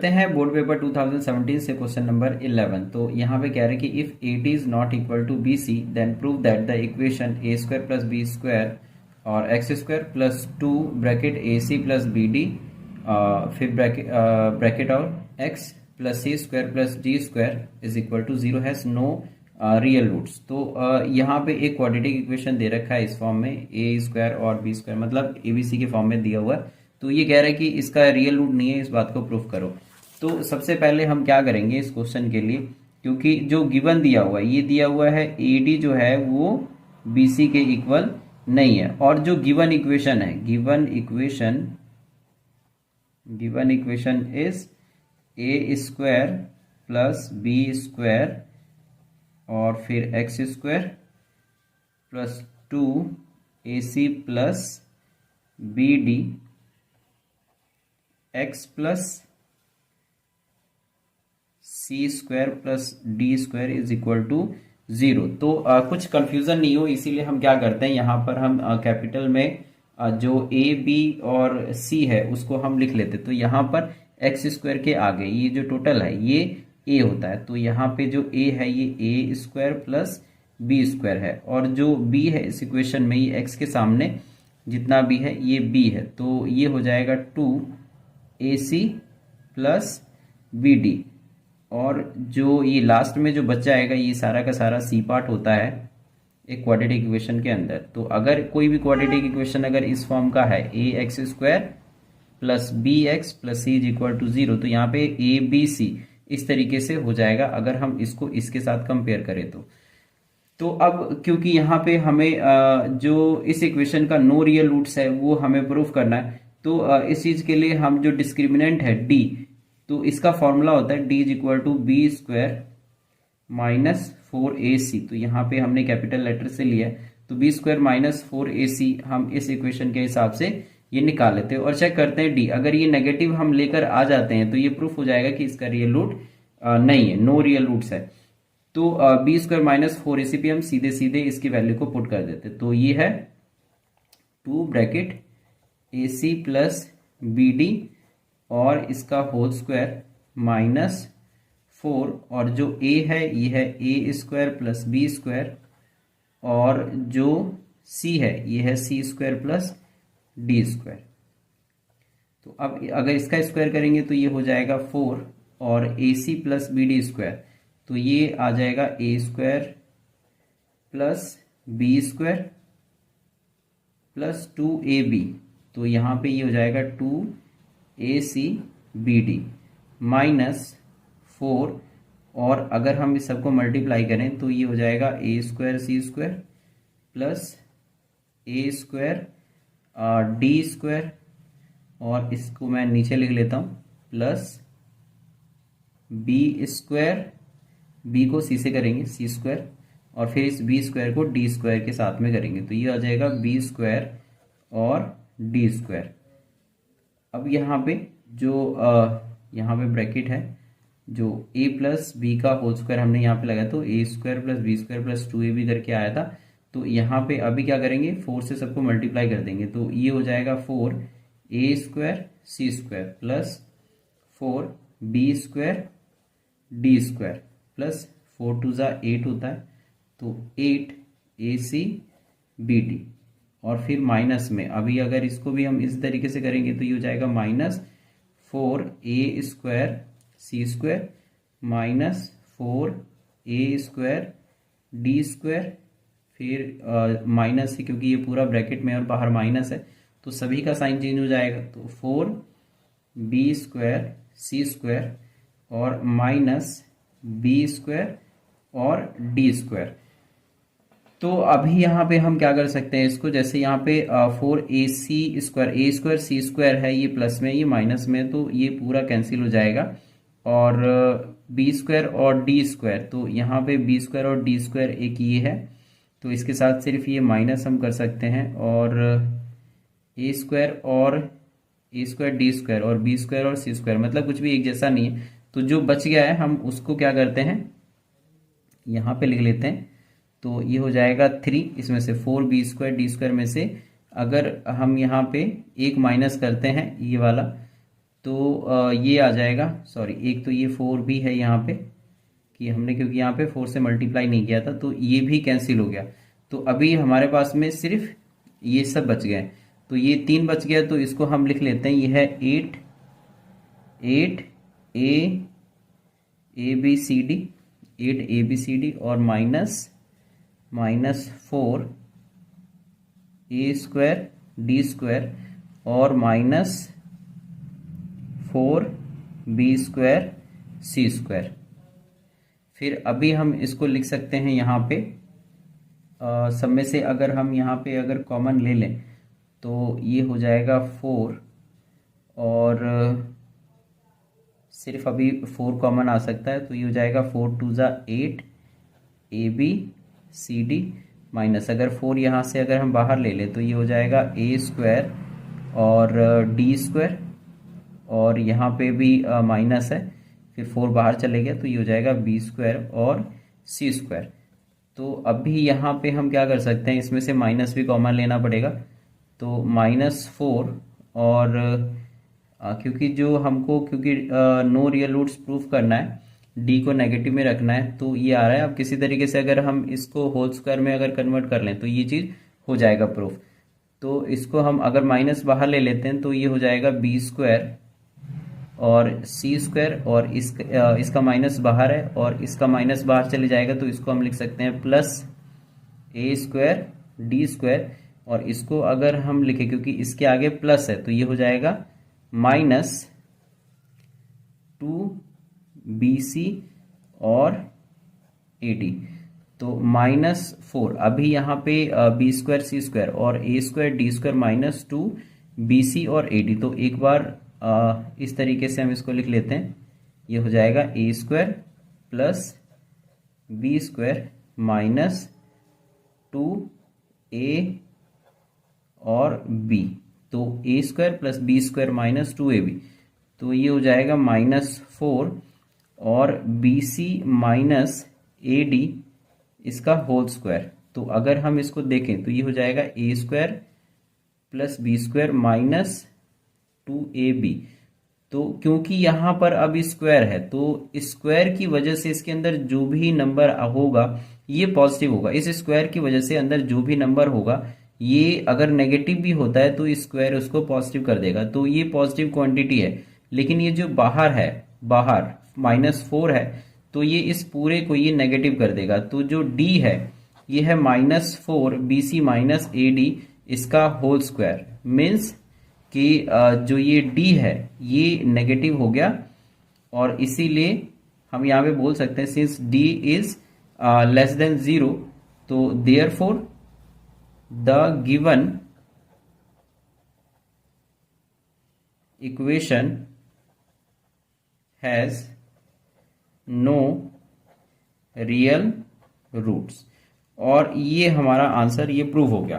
करते हैं board paper 2017 से क्वेश्चन नंबर 11। तो यहाँ पे कह रहे हैं कि if AD is not equal to BC then prove that the equation a square plus b square और x square plus 2 bracket AC plus BD फिर ब्रैकेट और x plus c square plus d square is equal to 0 has no real roots. तो यहाँ पे एक quadratic equation दे रखा है इस फॉर्म में, a स्क्वायर और b स्क्वायर मतलब ABC के फॉर्म में दिया हुआ है। तो ये कह रहा है कि इसका रियल रूट नहीं है, इस बात को प्रूफ करो। तो सबसे पहले हम क्या करेंगे इस क्वेश्चन के लिए, क्योंकि जो गिवन दिया हुआ है ये दिया हुआ है AD जो है वो BC के इक्वल नहीं है, और जो गिवन इक्वेशन है given equation is a square plus b square और फिर x square plus 2AC plus BD x plus c square plus d square is equal to 0। तो कुछ कंफ्यूजन नहीं हो, इसीलिए हम क्या करते हैं यहाँ पर हम कैपिटल में जो a b और c है उसको हम लिख लेते। तो यहाँ पर x स्क्वायर के आगे ये जो टोटल है ये a होता है, तो यहाँ पे जो a है ये a square plus b square है, और जो b है इस इक्वेशन में ये x के सामने जितना b है ये b है, तो ये हो जाएगा 2AC प्लस BD, और जो ये लास्ट में जो बच्चा आएगा ये सारा का सारा C पार्ट होता है एक क्वाड्रेटिक इक्वेशन के अंदर। तो अगर कोई भी क्वाड्रेटिक इक्वेशन अगर इस फॉर्म का है ax square plus bx plus c is equal to 0, तो यहाँ पे ABC इस तरीके से हो जाएगा अगर हम इसको इसके साथ कंपेयर करें तो अब क्योंकि यहाँ पे हमें जो इस इक्वेशन का नो रियल रूट्स है वो हमें प्रूफ करना है, तो इस चीज के लिए हम जो डिस्क्रिमिनेंट है d, तो इसका फॉर्मूला होता है d is equal to b square minus 4AC। तो यहाँ पे हमने कैपिटल लेटर से लिया है, तो b स्क्वायर माइनस 4AC हम इस इक्वेशन के हिसाब से ये निकाल लेते हैं और चेक करते हैं d। अगर ये नेगेटिव हम लेकर आ जाते हैं तो ये प्रूफ हो जाएगा कि इसका रियल रूट नहीं है, नो रियल रूट्स है। तो b स्क्वायर माइनस 4AC पे हम सीधे सीधे इसकी वैल्यू को पुट कर देते, तो ये है 2 ब्रैकेट AC प्लस BD और इसका होल स्क्वायर माइनस 4, और जो a है ये है a square plus b square, और जो c है ये है c square plus d square. तो अब अगर इसका स्क्वायर करेंगे तो ये हो जाएगा 4, और AC प्लस BD स्क्वायर, तो ये आ जाएगा a square plus b square plus 2AB, तो यहाँ पे ये हो जाएगा 2AC BD माइनस 4, और अगर हम इस सबको मल्टीप्लाई करें तो ये हो जाएगा a square c square plus a square d square, और इसको मैं नीचे लिख लेता हूँ प्लस b स्क्वायर, b को c से करेंगे c स्क्वायर, और फिर इस b स्क्वायर को d स्क्वायर के साथ में करेंगे, तो ये आ जाएगा b स्क्वायर और d स्क्वायर। अब यहाँ पे जो यहाँ पे ब्रैकेट है जो a प्लस बी का होल स्क्वायर हमने यहाँ पे लगाया, तो a square plus b square plus 2ab करके आया था। तो यहाँ पे अभी क्या करेंगे 4 से सबको मल्टीप्लाई कर देंगे, तो ये हो जाएगा 4a square c square plus 4b square d square plus 4 2 ज़ा 8 होता है, तो 8AC BD, और फिर माइनस में अभी अगर इसको भी हम इस तरीके से करेंगे तो ये हो जाएगा minus 4a square c square minus 4a square d square, फिर माइनस है क्योंकि ये पूरा ब्रैकेट में और बाहर माइनस है तो सभी का साइन चेंज हो जाएगा, तो 4b स्क्वायर c स्क्वायर और माइनस b स्क्वायर और d स्क्वायर। तो अभी यहाँ पे हम क्या कर सकते हैं इसको, जैसे यहाँ पे 4AC square a square c square है, ये प्लस में ये माइनस में, तो ये पूरा कैंसिल हो जाएगा, और b स्क्वायर और d स्क्वायर, तो यहाँ पे b स्क्वायर और d स्क्वायर एक ये है, तो इसके साथ सिर्फ ये माइनस हम कर सकते हैं, और a स्क्वायर और a स्क्वायर d स्क्वायर और b स्क्वायर और c स्क्वायर मतलब कुछ भी एक जैसा नहीं है। तो जो बच गया है हम उसको क्या करते हैं यहाँ पे लिख लेते हैं, तो ये हो जाएगा 3, इसमें से 4b स्क्वायर d स्क्वायर में से अगर हम यहाँ पे एक माइनस करते हैं ये वाला, तो ये आ जाएगा, सॉरी एक तो ये 4 भी है यहाँ पे कि हमने क्योंकि यहाँ पे 4 से मल्टीप्लाई नहीं किया था, तो ये भी कैंसिल हो गया। तो अभी हमारे पास में सिर्फ ये सब बच गए। तो ये 3 बच गया, तो इसको हम लिख लेते हैं, ये है 8 8 A B C D, 8 A B C D और minus 4 A square D square और minus 4 B square C square. फिर अभी हम इसको लिख सकते हैं यहाँ पे सब में से अगर हम यहाँ पे अगर कॉमन ले लें तो ये हो जाएगा 4 और सिर्फ अभी 4 कॉमन आ सकता है, तो ये हो जाएगा 4 2 ज़ा 8 A B C D minus अगर 4 यहाँ से अगर हम बाहर ले लें तो ये हो जाएगा ए स्क्वायर और डी स्क्वायर और यहाँ पे भी माइनस है, फिर 4 बाहर चले गया तो ये हो जाएगा बी स्क्वायर और सी स्क्वायर। तो अभी यहाँ पे हम क्या कर सकते हैं, इसमें से माइनस भी कॉमन लेना पड़ेगा, तो -4 और क्योंकि जो हमको क्योंकि नो रियल रूट्स प्रूफ करना है, डी को नेगेटिव में रखना है, तो ये आ रहा है। अब किसी तरीके से अगर हम इसको होल स्क्वायर में अगर कन्वर्ट कर लें तो ये चीज़ हो जाएगा प्रूफ। तो इसको हम अगर माइनस बाहर ले लेते हैं तो ये हो जाएगा बी स्क्वायर और सी स्क्वायर और इसका माइनस बाहर है और इसका माइनस बाहर चले जाएगा, तो इसको हम लिख सकते हैं प्लस ए स्क्वायर डी स्क्वायर और इसको अगर हम लिखें क्योंकि इसके आगे प्लस है तो ये हो जाएगा -2BC और AD। तो -4 अभी यहाँ पे बी स्क्वायर सी स्क्वायर और ए स्क्वायर डी स्क्वायर -2BC और AD। तो एक बार इस तरीके से हम इसको लिख लेते हैं, ये हो जाएगा A square plus B square -2A और बी, तो A square plus B square -2AB, तो ये हो जाएगा -4 और BC -AD इसका होल स्क्वायर। तो अगर हम इसको देखें तो ये हो जाएगा A square plus B square -2AB। तो क्योंकि यहाँ पर अब स्क्वायर है तो स्क्वायर की वजह से इसके अंदर जो भी नंबर होगा ये पॉजिटिव होगा। इस स्क्वायर की वजह से अंदर जो भी नंबर होगा ये अगर नेगेटिव भी होता है तो स्क्वायर उसको पॉजिटिव कर देगा, तो ये पॉजिटिव क्वांटिटी है। लेकिन ये जो बाहर है, बाहर -4 है, तो ये इस पूरे को ये नेगेटिव कर देगा। तो जो d है ये है -4BC -AD इसका होल स्क्वायर, मीन्स कि जो ये d है ये नेगेटिव हो गया और इसीलिए हम यहाँ पे बोल सकते हैं since d is less than 0, तो therefore the given equation has no real roots। और ये हमारा आंसर ये प्रूव हो गया।